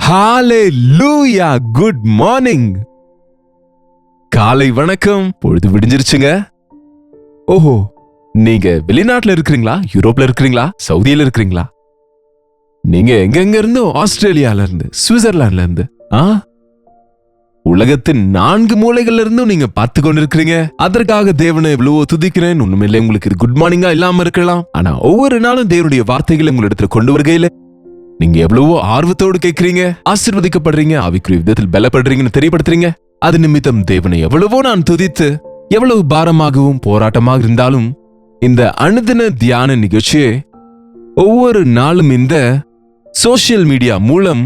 ஹalleluya, good morning. காலை வணக்கம். பொழுது விடிஞ்சிருச்சுங்க. ஓஹோ, நீங்க வெளிநாட்டுல இருக்கிறீங்களா, யூரோப்ல இருக்கிறீங்களா, சவுதியில இருக்கிறீங்களா? நீங்க எங்க இருந்து? ஆஸ்திரேலியால இருந்து, சுவிட்சர்லாந்துல இருந்து, உலகத்தின் 4 மூலைகள்ல இருந்தும் நீங்க பார்த்து கொண்டிருக்கிறீங்க. அதற்காக தேவனை எவ்வளவோ துதிக்கிறேன். ஒண்ணுமில்லை, உங்களுக்கு இது குட் மார்னிங்கா இல்லாம இருக்கலாம். ஆனா ஒவ்வொரு நாளும் தேவனுடைய வார்த்தைகளை உங்களிடத்துல கொண்டு வருகையில நீங்க எவ்வளவோ ஆர்வத்தோடு கேட்கிறீங்க, ஆசீர்வதிக்கப்படுறீங்க, ஆவிக்குரிய விதத்தில் பலப்படுறீங்கன்னு தெரியப்படுத்துறீங்க. அது நிமித்தம் தேவனை எவ்வளவோ நான் துதித்து, எவ்வளவு பாரமாகவும் போராட்டமாக இருந்தாலும் இந்த அனுதின தியான நிகழ்ச்சியை ஒவ்வொரு நாளும் இந்த சோசியல் மீடியா மூலம்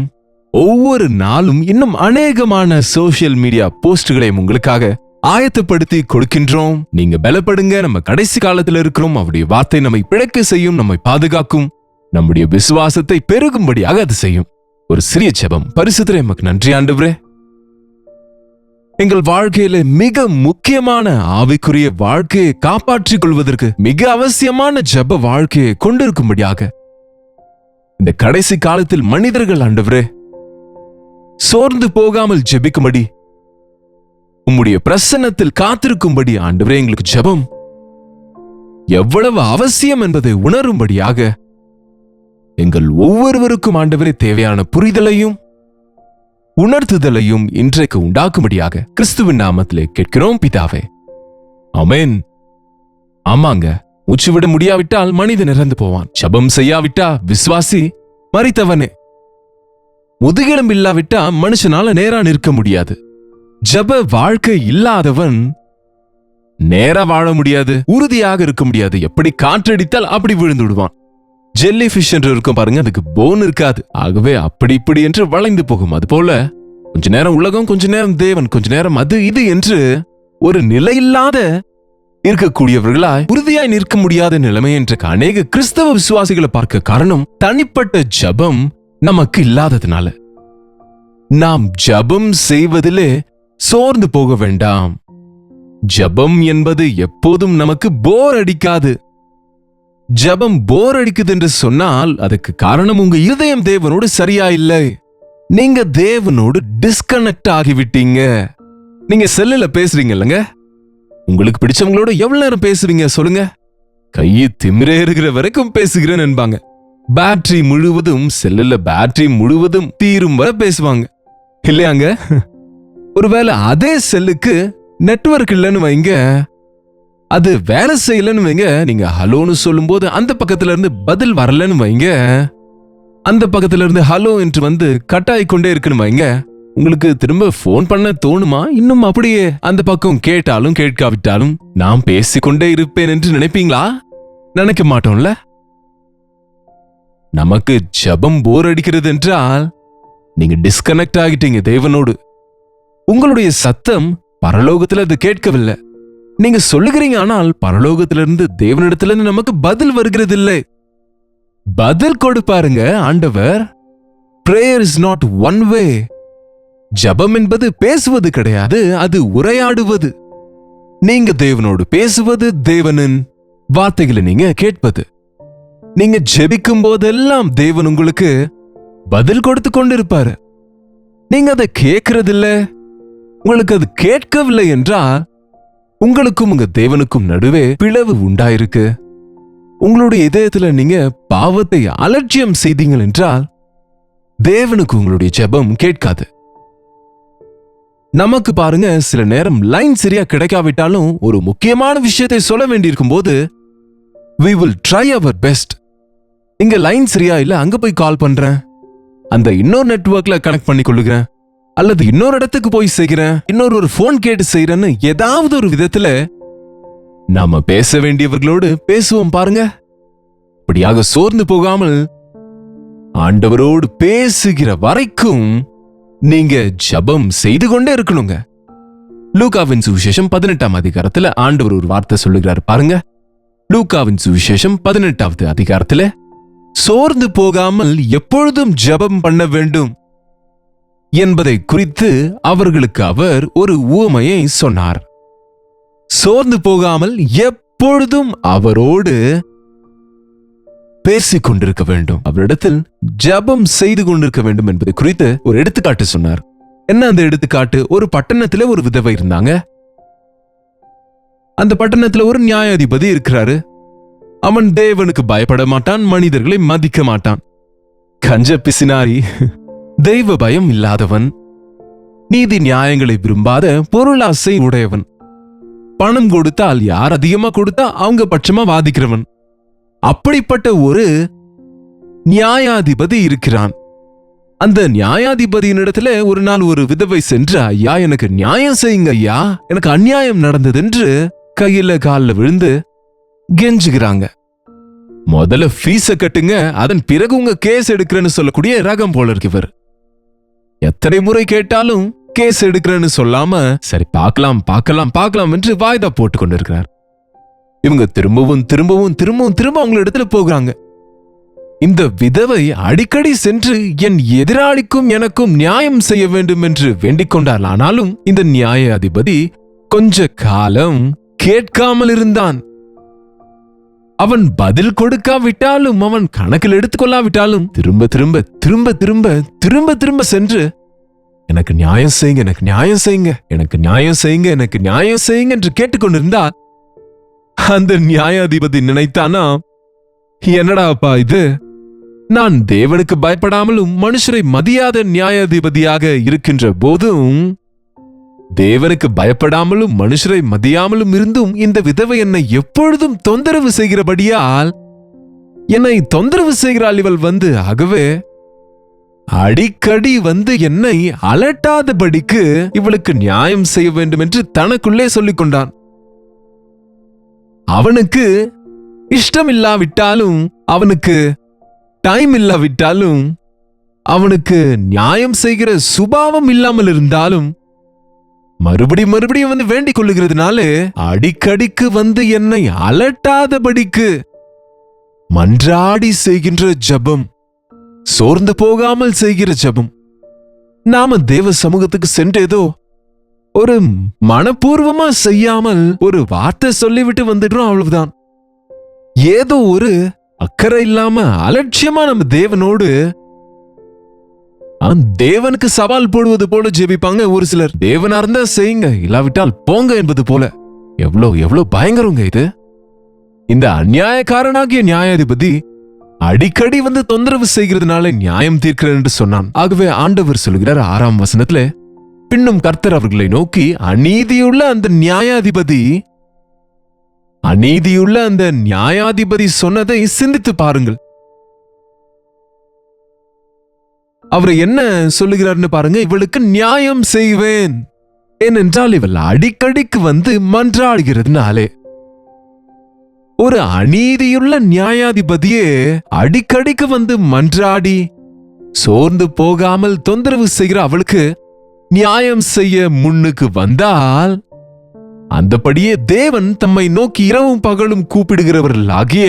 ஒவ்வொரு நாளும் இன்னும் அநேகமான சோசியல் மீடியா போஸ்டுகளை உங்களுக்காக ஆயத்தப்படுத்தி கொடுக்கின்றோம். நீங்க பலப்படுங்க. நம்ம கடைசி காலத்துல இருக்கிறோம். அவருடைய வார்த்தை நம்மை பிழைக்க செய்யும், நம்மை பாதுகாக்கும், நம்முடைய விசுவாசத்தை பெருகும்படியாக அது செய்யும். ஒரு சிறிய ஜெபம். பரிசுத்தரே, எமக்கு நன்றி ஆண்டவரே. எங்கள் வாழ்க்கையில மிக முக்கியமான ஆவிக்குரிய வாழ்க்கையை காப்பாற்றிக் கொள்வதற்கு மிக அவசியமான ஜெப வாழ்க்கையை கொண்டிருக்கும்படியாக இந்த கடைசி காலத்தில் மனிதர்கள் ஆண்டவரே சோர்ந்து போகாமல் ஜெபிக்கும்படி, உம்முடைய பிரசன்னத்தில் காத்திருக்கும்படி ஆண்டவரே எங்களுக்கு ஜெபம் எவ்வளவு அவசியம் என்பதை உணரும்படியாக எங்கள் ஒவ்வொருவருக்கும் ஆண்டவரே தேவையான புரிதலையும் உணர்த்துதலையும் இன்றைக்கு உண்டாக்கும்படியாக கிறிஸ்துவின் நாமத்திலே கேட்கிறோம் பிதாவே, ஆமென். ஆமாங்க, மூச்சு விட முடியாவிட்டால் மனிதன் இறந்து போவான். ஜெபம் செய்யாவிட்டா விசுவாசி மரித்தவனே. முதுகெலும்பு இல்லாவிட்டா மனுஷனால நேரா நிற்க முடியாது. ஜெப வாழ்க்கை இல்லாதவன் நேரா வாழ முடியாது, உறுதியாக இருக்க முடியாது. எப்படி காற்றடித்தால் அப்படி விழுந்து விடுவான். ஜெல்லி ஃபிஷ் என்று இருக்கும் பாருங்க, அதுக்கு போன் இருக்காது. ஆகவே அப்படி இப்படி என்று வளைந்து போகும். அது போல கொஞ்ச நேரம் உலகம், கொஞ்ச நேரம் தேவன், கொஞ்ச நேரம் அது இது என்று ஒரு நிலையில்லாத இருக்கக்கூடியவர்களாய் உறுதியாய் நிற்க முடியாத நிலைமை என்ற அநேக கிறிஸ்தவ விசுவாசிகளை பார்க்க காரணம் தனிப்பட்ட ஜெபம் நமக்கு இல்லாததுனால. நாம் ஜெபம் செய்வதிலே சோர்ந்து போக வேண்டாம். ஜெபம் என்பது எப்போதும் நமக்கு போர் அடிக்காது. ஜெபம் போர் அடிக்குது என்று சொன்னால் அதுக்கு காரணம் உங்க இருதயம் தேவனோடு சரியா இல்லை. நீங்க தேவனோடு டிஸ்கனெக்ட் ஆகிவிட்டீங்க. நீங்க செல்லுல பேசுறீங்க இல்லங்க, உங்களுக்கு பிடிச்சவங்களோட எவ்வளவு நேரம் பேசுவீங்க சொல்லுங்க? கையை திமிரே இருக்கிற வரைக்கும் பேசுகிறேன் என்பாங்க. பேட்டரி முழுவதும், செல்லுல பேட்டரி முழுவதும் தீரும் வரை பேசுவாங்க இல்லையாங்க? ஒருவேளை அதே செல்லுக்கு நெட்வொர்க் இல்லைன்னு வைங்க, அது வேலை செய்யலன்னு வைங்க, நீங்க ஹலோன்னு சொல்லும் போது அந்த பக்கத்துல இருந்து பதில் வரலன்னு வைங்க, அந்த பக்கத்துல இருந்து ஹலோ என்று வந்து கட்டாய் கொண்டே இருக்குன்னு வைங்க, உங்களுக்கு திரும்ப போன் பண்ண தோணுமா? இன்னும் அப்படியே அந்த பக்கம் கேட்டாலும் கேட்காவிட்டாலும் நான் பேசிக்கொண்டே இருப்பேன் என்று நினைப்பீங்களா? நினைக்க மாட்டோம்ல. நமக்கு ஜெபம் போர் அடிக்கிறது என்றால் நீங்க டிஸ்கனெக்ட் ஆகிட்டீங்க தேவனோடு. உங்களுடைய சத்தம் பரலோகத்துல அது கேட்கவில்லை. நீங்க சொல்லுகிறீங்க, ஆனால் பரலோகத்திலிருந்து தேவனிடத்திலிருந்து நமக்கு பதில் வருகிறது இல்லை. பதில் கொடுப்பாருங்க ஆண்டவர். Prayer is not one way. ஜெபம் என்பது பேசுவது கிடையாது, அது உரையாடுவது. நீங்க தேவனோடு பேசுவது, தேவனின் வார்த்தைகளை நீங்க கேட்பது. நீங்க ஜெபிக்கும் போதெல்லாம் தேவன் உங்களுக்கு பதில் கொடுத்து கொண்டிருப்பாரு. நீங்க அதை கேட்கறதில்ல, உங்களுக்கு அது கேட்கவில்லை என்றால் உங்களுக்கும் உங்க தேவனுக்கும் நடுவே பிளவு உண்டாயிருக்கு. உங்களுடைய இதயத்துல நீங்க பாவத்தை அலட்சியம் செய்தீங்கள் என்றால் தேவனுக்கு உங்களுடைய ஜெபம் கேட்காது. நமக்கு பாருங்க, சில நேரம் லைன் சரியா கிடைக்காவிட்டாலும் ஒரு முக்கியமான விஷயத்தை சொல்ல வேண்டியிருக்கும் போது we will try our best. இங்க லைன் சரியா இல்ல, அங்க போய் கால் பண்றேன், அந்த இன்னொரு நெட்வொர்க்ல கனெக்ட் பண்ணி கொள்ளுகிறேன், அல்லது இன்னொரு இடத்துக்கு போய் செய்கிறேன், இன்னொரு போன் கேட்டு செய்யறேன்னு ஏதாவது ஒரு விதத்துல நாம பேச வேண்டியவர்களோடு பேசுவோம் பாருங்க. அப்படியாக சோர்ந்து போகாமல் ஆண்டவரோடு பேசுகிற வரைக்கும் நீங்க ஜெபம் செய்து கொண்டே இருக்கணுங்க. லூக்காவின் சுவிசேஷம் 18ஆம் அதிகாரத்துல ஆண்டவர் ஒரு வார்த்தை சொல்லுகிறார் பாருங்க. லூக்காவின் சுவிசேஷம் 18வது அதிகாரத்துல சோர்ந்து போகாமல் எப்பொழுதும் ஜெபம் பண்ண வேண்டும் என்பதை குறித்து அவர்களுக்கு அவர் ஒரு உவமையை சொன்னார். சோர்ந்து போகாமல் எப்பொழுதும் அவரோடு பேசிக் கொண்டிருக்க வேண்டும், அவரிடத்தில் ஜெபம் செய்து கொண்டிருக்க வேண்டும் என்பது குறித்து ஒரு எடுத்துக்காட்டு சொன்னார். என்ன அந்த எடுத்துக்காட்டு? ஒரு பட்டணத்துல ஒரு விதவை இருந்தாங்க. அந்த பட்டணத்துல ஒரு நியாயாதிபதி இருக்கிறாரு. அவன் தேவனுக்கு பயப்பட மாட்டான், மனிதர்களை மதிக்க மாட்டான். கஞ்ச பிசினாரி, தெய்வ பயம் இல்லாதவன், நீதி நியாயங்களை விரும்பாத பொருளாசை உடையவன், பணம் கொடுத்தால் யார் அதிகமா கொடுத்தா அவங்க பட்சமா வாதிக்கிறவன். அப்படிப்பட்ட ஒரு நியாயாதிபதி இருக்கிறான். அந்த நியாயாதிபதியின் இடத்துல ஒரு நாள் ஒரு விதவை சென்று, ஐயா எனக்கு நியாயம் செய்யுங்க ஐயா, எனக்கு அநியாயம் நடந்தது என்று கையில காலில் விழுந்து கெஞ்சுகிறாங்க. முதல்ல ஃபீஸ கட்டுங்க, அதன் பிறகு உங்க கேஸ் எடுக்கிறேன்னு சொல்லக்கூடிய ரகம் போல இருக்கு இவர். எத்தனை முறை கேட்டாலும் கேஸ் எடுக்கிறேன்னு சொல்லாம சரி பார்க்கலாம் பார்க்கலாம் பார்க்கலாம் என்று வாய்தா போட்டு கொண்டிருக்கிறார். இவங்க திரும்பவும் திரும்பவும் திரும்பவும் திரும்ப அவங்க இடத்துல போகிறாங்க. இந்த விதவை அடிக்கடி சென்று என் எதிராளிக்கும் எனக்கும் நியாயம் செய்ய வேண்டும் என்று வேண்டிக் கொண்டார். ஆனாலும் இந்த நியாயாதிபதி கொஞ்ச காலம் கேட்காமல் இருந்தான். அவன் பதில் கொடுக்காவிட்டாலும், அவன் கணக்கில் எடுத்துக்கொள்ளாவிட்டாலும் திரும்ப திரும்ப திரும்ப திரும்ப திரும்ப திரும்ப சென்று எனக்கு நியாயம் செய்யுங்க, எனக்கு நியாயம் செய்யுங்க, எனக்கு நியாயம் செய்யுங்க, எனக்கு நியாயம் செய்யுங்க என்று கேட்டுக்கொண்டிருந்தா அந்த நியாயாதிபதி நினைத்தானா, என்னடா அப்பா இது, நான் தேவனுக்கு பயப்படாமலும் மனுஷரை மதியாத நியாயாதிபதியாக இருக்கின்ற போதும், தேவனுக்கு பயப்படாமலும் மனுஷரை மதியாமலும் இருந்தும் இந்த விதவை என்னை எப்பொழுதும் தொந்தரவு செய்கிறபடியால் என்னை தொந்தரவு செய்கிறாள் இவள் வந்து, ஆகவே அடிக்கடி வந்து என்னை அலட்டாதபடிக்கு இவளுக்கு நியாயம் செய்ய வேண்டும் என்று தனக்குள்ளே சொல்லிக் கொண்டான். அவனுக்கு இஷ்டம் இல்லாவிட்டாலும், அவனுக்கு டைம் இல்லாவிட்டாலும், அவனுக்கு நியாயம் செய்கிற சுபாவம் இல்லாமல் இருந்தாலும் மறுபடியும் வந்து வேண்டிக் கொள்ளுகிறதுனால அடிக்கடிக்கு வந்து என்னை அலட்டாதபடிக்கு மன்றாடி செய்கின்ற ஜெபம், சோர்ந்து போகாமல் செய்கிற ஜெபம். நாம தேவ சமூகத்துக்கு சென்றேதோ ஒரு மனப்பூர்வமா செய்யாமல் ஒரு வார்த்தை சொல்லிவிட்டு வந்துடுறோம், அவ்வளவுதான். ஏதோ ஒரு அக்கறை இல்லாம அலட்சியமா நம்ம தேவனோடு தேவனுக்கு சவால் போடுவது போல ஜெபிப்பாங்க ஒரு சிலர். தேவனா இருந்தா செய்யுங்க, இல்லாவிட்டால் போங்க என்பது போல. எவ்வளவு எவ்வளவு பயங்கரங்க இது. இந்த அநியாயக்காரனாகிய நியாயாதிபதி அடிக்கடி வந்து தொந்தரவு செய்கிறதுனால நியாயம் தீர்க்கிறேன் என்று சொன்னான். ஆகவே ஆண்டவர் சொல்கிறார் 6ஆம் வசனத்துல, பின்னும் கர்த்தர் அவர்களை நோக்கி, அநீதியுள்ள அந்த நியாயாதிபதி சொன்னதை சிந்தித்து பாருங்கள். அவர் என்ன சொல்லுகிறார்னு பாருங்க. இவளுக்கு நியாயம் செய்வேன், ஏனென்றால் இவள் அடிக்கடிக்கு வந்து மன்றாடுகிறதுனாலே. ஒரு அநீதியுள்ள நியாயாதிபதியே அடிக்கடிக்கு வந்து மன்றாடி சோர்ந்து போகாமல் தொந்தரவு செய்கிற அவளுக்கு நியாயம் செய்ய முன்னுக்கு வந்தால், அந்தபடியே தேவன் தம்மை நோக்கி இரவும் பகலும் கூப்பிடுகிறவர்கள் ஆகிய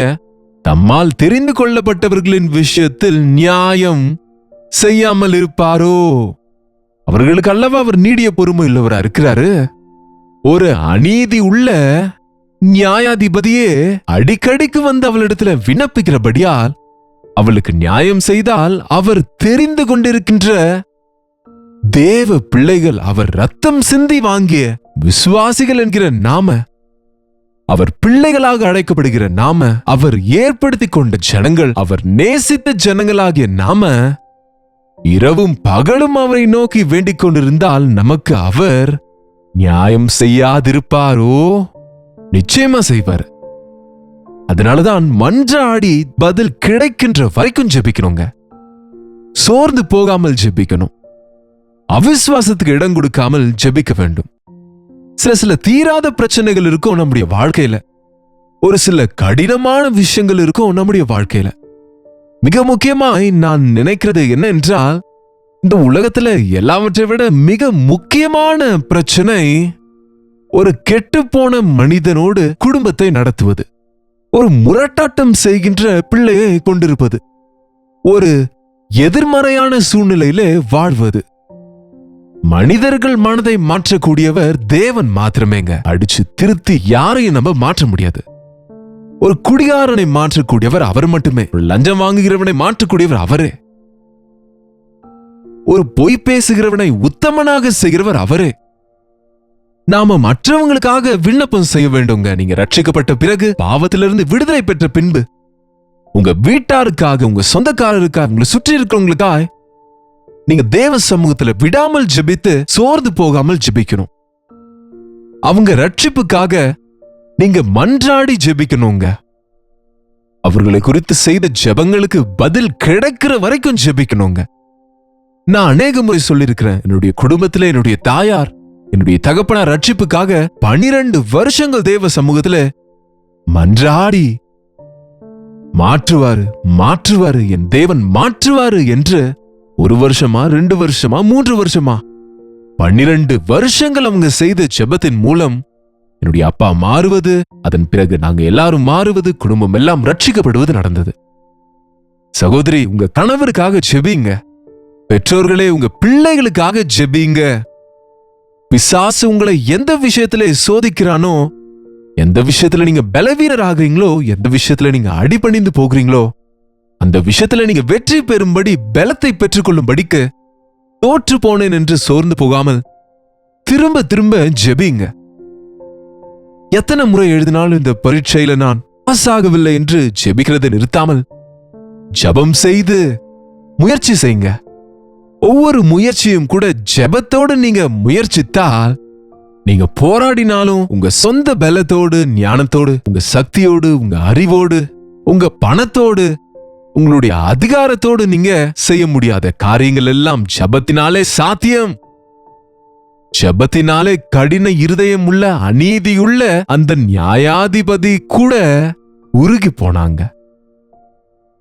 தம்மால் தெரிந்து கொள்ளப்பட்டவர்களின் விஷயத்தில் நியாயம் செய்யாமல் இருப்பாரோ? அவர்களுக்கு அல்லவா அவர் நீடிய பொறுமை உள்ளவரா இருக்கிறாரு. ஒரு அநீதி உள்ள நியாயாதிபதியே அடிக்கடிக்கு வந்து அவளிடத்துல விண்ணப்பிக்கிறபடியால் அவளுக்கு நியாயம் செய்தால், அவர் தெரிந்து கொண்டிருக்கின்ற தேவ பிள்ளைகள், அவர் ரத்தம் சிந்தி வாங்கிய விசுவாசிகள் என்கிற நாம, அவர் பிள்ளைகளாக அழைக்கப்படுகிற நாம, அவர் ஏற்படுத்தி கொண்ட ஜனங்கள், அவர் நேசித்த ஜனங்களாகிய நாம இரவும் பகலும் அவரை நோக்கி வேண்டிக் கொண்டிருந்தால் நமக்கு அவர் நியாயம் செய்யாதிருப்பாரோ? நிச்சயமா செய்வார். அதனாலதான் மன்றாடி பதில் கிடைக்கின்ற வரைக்கும் ஜெபிக்கணுங்க. சோர்ந்து போகாமல் ஜெபிக்கணும். அவிசுவாசத்துக்கு இடம் கொடுக்காமல் ஜெபிக்க வேண்டும். சில தீராத பிரச்சனைகள் இருக்கும் நம்முடைய வாழ்க்கையில. ஒரு சில கடினமான விஷயங்கள் இருக்கும் நம்முடைய வாழ்க்கையில. மிக முக்கியமாய் நான் நினைக்கிறது என்ன என்றால், இந்த உலகத்துல எல்லாவற்றை விட மிக முக்கியமான பிரச்சனை ஒரு கெட்டுப்போன மனிதனோடு குடும்பத்தை நடத்துவது, ஒரு முரட்டாட்டம் செய்கின்ற பிள்ளையை கொண்டிருப்பது, ஒரு எதிர்மறையான சூழ்நிலையிலே வாழ்வது. மனிதர்கள் மனதை மாற்றக்கூடியவர் தேவன் மாத்திரமேங்க. அடிச்சு திருத்தி யாரையும் நம்ம மாற்ற முடியாது. ஒரு குடிகாரனை மாற்றக்கூடியவர் அவர் மட்டுமே. ஒரு லஞ்சம் வாங்குகிறவனை மாற்றக்கூடியவர் அவரே. ஒரு பொய் பேசுகிறவனை உத்தமனாக செய்கிறவர் அவரே. நாம மற்றவங்களுக்காக விண்ணப்பம் செய்ய வேண்டுங்க. நீங்க ரட்சிக்கப்பட்ட பிறகு, பாவத்திலிருந்து விடுதலை பெற்ற பின்பு, உங்க வீட்டாருக்காக, உங்க சொந்தக்காரருக்காக, உங்களை சுற்றி இருக்கிறவங்களுக்காக நீங்க தேவ சமூகத்துல விடாமல் ஜெபித்து சோர்ந்து போகாமல் ஜெபிக்கணும். அவங்க ரட்சிப்புக்காக நீங்க மன்றாடி ஜெபிக்கணுங்க. அவர்களை குறித்து செய்த ஜெபங்களுக்கு பதில் கிடைக்கிற வரைக்கும் ஜெபிக்கணுங்க. நான் அநேக முறை சொல்லியிருக்கிறேன், என்னுடைய குடும்பத்திலே என்னுடைய தாயார், என்னுடைய தகப்பனார் ரட்சிப்புக்காக 12 வருஷங்கள் தேவ சமூகத்துல மன்றாடி மாற்றுவாரு, என் தேவன் மாற்றுவாரு என்று 1 வருஷமா, 2 வருஷமா, 3 வருஷமா 12 வருஷங்கள் அவங்க செய்த ஜெபத்தின் மூலம் என்னுடைய அப்பா மாறுவது, அதன் பிறகு நாங்க எல்லாரும் மாறுவது, குடும்பம் எல்லாம் ரட்சிக்கப்படுவது நடந்தது. சகோதரி, உங்க கணவருக்காக ஜெபிங்க. பெற்றோர்களே, உங்க பிள்ளைகளுக்காக ஜெபிங்க. பிசாசு உங்களை எந்த விஷயத்துல சோதிக்கிறானோ, எந்த விஷயத்துல நீங்க பலவீனராகிறீங்களோ, எந்த விஷயத்துல நீங்க அடிபணிந்து போகிறீங்களோ, அந்த விஷயத்துல நீங்க வெற்றி பெறும்படி பலத்தை பெற்றுக்கொள்ளும்படிக்கு தோற்று போனேன் என்று சோர்ந்து போகாமல் திரும்ப திரும்ப ஜெபிங்க. எத்தனை முறை எழுதினாலும் இந்த பரீட்சையில நான் பாஸ் ஆகவில்லை என்று ஜெபிக்கிறதை நிறுத்தாமல் ஜெபம் செய்து முயற்சி செய்யுங்க. ஒவ்வொரு முயற்சியும் கூட ஜெபத்தோடு நீங்க முயற்சித்தால், நீங்க போராடினாலும் உங்க சொந்த பலத்தோடு, ஞானத்தோடு, உங்க சக்தியோடு, உங்க அறிவோடு, உங்க பணத்தோடு, உங்களுடைய அதிகாரத்தோடு நீங்க செய்ய முடியாத காரியங்கள் எல்லாம் ஜெபத்தினாலே சாத்தியம். ஜெபத்தினாலே கடின இருதயம் உள்ள, அநீதியுள்ள அந்த நியாயாதிபதி கூட உருகி போனாங்க.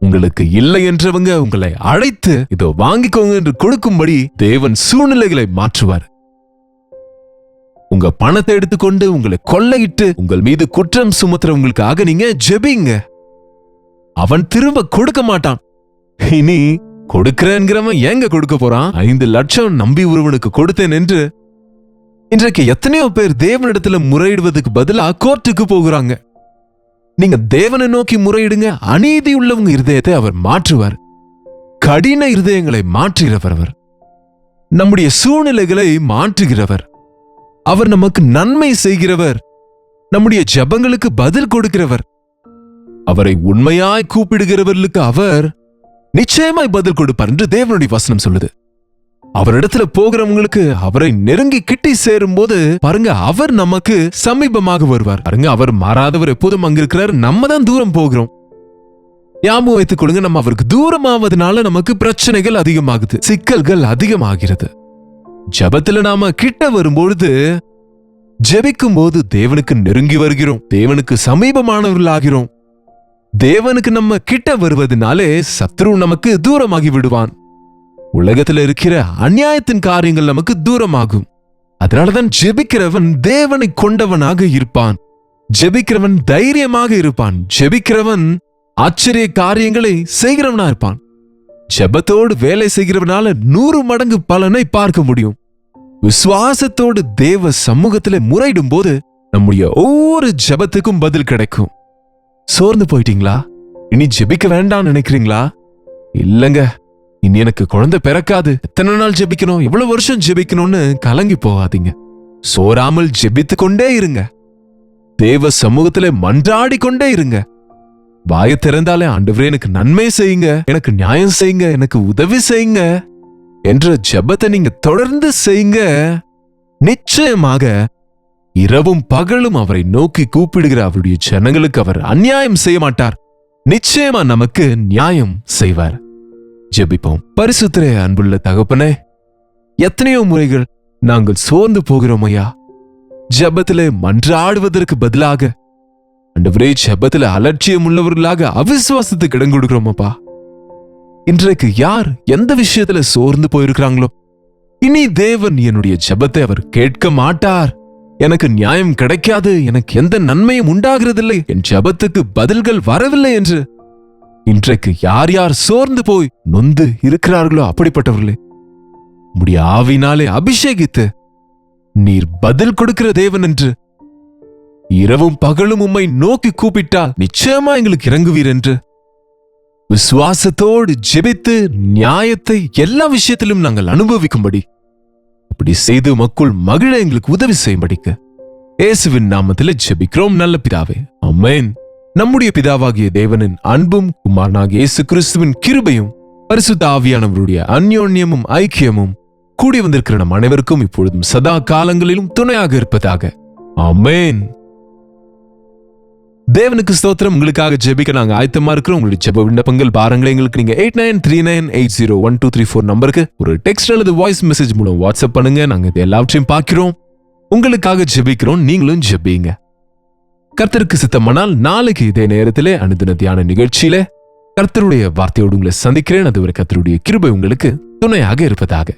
உங்களுக்கு இல்லை என்றவங்க உங்களை அழைத்து இதோ வாங்கிக்கோங்க என்று கொடுக்கும்படி தேவன் சூழ்நிலைகளை மாற்றுவார். உங்க பணத்தை எடுத்துக்கொண்டு உங்களை கொள்ளையிட்டு உங்கள் மீது குற்றம் சுமத்துறவங்களுக்காக நீங்க ஜெபிங்க. அவன் திரும்ப கொடுக்க மாட்டான். இனி கொடுக்கிறேன்கிறவன் ஏங்க கொடுக்க போறான்? 5 லட்சம் நம்பி ஒருவனுக்கு கொடுத்தேன் என்று இன்றைக்கு எத்தனையோ பேர் தேவனிடத்துல முறையிடுவதற்கு பதிலா கோர்ட்டுக்கு போகிறாங்க. நீங்க தேவனை நோக்கி முறையிடுங்க. அநீதி உள்ளவங்க இருதயத்தை அவர் மாற்றுவார். கடின இருதயங்களை மாற்றுகிறவர் அவர். நம்முடைய சூழ்நிலைகளை மாற்றுகிறவர் அவர். நமக்கு நன்மை செய்கிறவர். நம்முடைய ஜெபங்களுக்கு பதில் கொடுக்கிறவர். அவரை உண்மையாய் கூப்பிடுகிறவர்களுக்கு அவர் நிச்சயமாய் பதில் கொடுப்பார் என்று தேவனுடைய வசனம் சொல்லுது. அவரிடத்துல போகிறவங்களுக்கு அவரை நெருங்கி கிட்டி சேரும் போது பாருங்க, அவர் நமக்கு சமீபமாக வருவார். பாருங்க, அவர் மாறாதவர், எப்போதும் அங்க இருக்கிறார். நம்ம தான் தூரம் போகிறோம். ஞாபகம் வைத்துக் கொள்ளுங்க, நம்ம அவருக்கு தூரமாவதனால நமக்கு பிரச்சனைகள் அதிகமாகுது, சிக்கல்கள் அதிகமாகிறது. ஜெபத்துல நாம கிட்ட வரும்பொழுது, ஜெபிக்கும் போது தேவனுக்கு நெருங்கி வருகிறோம், தேவனுக்கு சமீபமானவர்களாகிறோம். தேவனுக்கு நம்ம கிட்ட வருவதனாலே சத்ரு நமக்கு தூரமாகி விடுவான். உலகத்துல இருக்கிற அநியாயத்தின் காரியங்கள் நமக்கு தூரமாகும். அதனாலதான் ஜெபிக்கிறவன் தேவனை கொண்டவனாக இருப்பான். ஜெபிக்கிறவன் தைரியமாக இருப்பான். ஜெபிக்கிறவன் ஆச்சரிய காரியங்களை செய்கிறவனா இருப்பான். ஜெபத்தோடு வேலை செய்கிறவனால 100 மடங்கு பலனை பார்க்க முடியும். விசுவாசத்தோடு தேவ சமூகத்திலே முறையிடும் போது நம்முடைய ஒவ்வொரு ஜெபத்துக்கும் பதில் கிடைக்கும். சோர்ந்து போயிட்டீங்களா? இனி ஜெபிக்க வேண்டாம் நினைக்கிறீங்களா? இல்லங்க, இனி எனக்கு குழந்தை பிறக்காது, எத்தனை நாள் ஜெபிக்கணும், எவ்வளவு வருஷம் ஜெபிக்கணும்னு கலங்கி போகாதீங்க. சோராமல் ஜெபித்து கொண்டே இருங்க. தேவ சமூகத்திலே மன்றாடி கொண்டே இருங்க. வாயை திறந்தாலே, ஆண்டவரே எனக்கு நன்மை செய்யுங்க, எனக்கு நியாயம் செய்யுங்க, எனக்கு உதவி செய்யுங்க என்ற ஜெபத்தை நீங்க தொடர்ந்து செய்யுங்க. நிச்சயமாக இரவும் பகலும் அவரை நோக்கி கூப்பிடுகிற அவருடைய ஜனங்களுக்கு அவர் அநியாயம் செய்ய மாட்டார். நிச்சயமா நமக்கு நியாயம் செய்வார். ஜெபிப்போம். பரிசுத்தரே, அன்புள்ள தகப்பனே, எத்தனையோ முறைகள் நாங்கள் சோர்ந்து போகிறோம் ஐயா. ஜெபத்திலே மன்றாடுவதற்கு பதிலாக ஆண்டவரே ஜெபத்திலே அலட்சியம் உள்ளவர்களாக அவிசுவாசத்துக்கு இடம் கொடுக்கிறோம் அப்பா. இன்றைக்கு யார் எந்த விஷயத்துல சோர்ந்து போயிருக்கிறாங்களோ, இனி தேவன் என்னுடைய ஜெபத்தை அவர் கேட்க மாட்டார், எனக்கு நியாயம் கிடைக்காது, எனக்கு எந்த நன்மையும் உண்டாகிறதில்லை, என் ஜெபத்துக்கு பதில்கள் வரவில்லை என்று இன்றைக்கு யார் யார் சோர்ந்து போய் நொந்து இருக்கிறார்களோ அப்படிப்பட்டவர்களே உம்முடைய ஆவினாலே அபிஷேகித்து நீர் பதில் கொடுக்கிற தேவன் என்று இரவும் பகலும் உம்மை நோக்கி கூப்பிட்டால் நிச்சயமா எங்களுக்கு இறங்குவீர் என்று விசுவாசத்தோடு ஜெபித்து நியாயத்தை எல்லா விஷயத்திலும் நாங்கள் அனுபவிக்கும்படி இப்படி செய்து மக்கள் மகிழ எங்களுக்கு உதவி செய்யும்படிக்கு இயேசுவின் நாமத்தில் ஜெபிக்கிறோம் நல்ல பிதாவே, ஆமென். நம்முடைய பிதாவாகிய தேவனின் அன்பும் குமாரனாகிய இயேசு கிறிஸ்துவின் கிருபையும் பரிசுத்த ஆவியானவருடைய அந்யோன்யமும் ஐக்கியமும் கூடி வந்திருக்கிற நம் அனைவருக்கும் இப்பொழுதும் சதா காலங்களிலும் துணையாக இருப்பதாக, ஆமென். தேவனுக்கு ஸ்தோத்திரம். உங்களுக்காக ஜெபிக்க நாங்க ஆயத்தமா இருக்கிறோம். உங்களுடைய ஜெப விண்ணப்பங்கள் பாருங்களே எங்களுக்கு நீங்க 8939801234 நம்பருக்கு ஒரு டெக்ஸ்ட் அல்லது வாய்ஸ் மெசேஜ் மூலம் வாட்ஸ்அப் பண்ணுங்க. நாங்க இது எல்லாவற்றையும் பார்க்கிறோம், உங்களுக்காக ஜெபிக்கிறோம், நீங்களும் ஜெபிங்க. கர்த்தருக்கு சித்தமானால் நாளைக்கு இதே நேரத்திலே அனுதின தியான நிகழ்ச்சியில கர்த்தருடைய வார்த்தையோடு உங்களை சந்திக்கிறேன். அதுவரை கர்த்தருடைய கிருபை உங்களுக்கு துணையாக இருப்பதாக.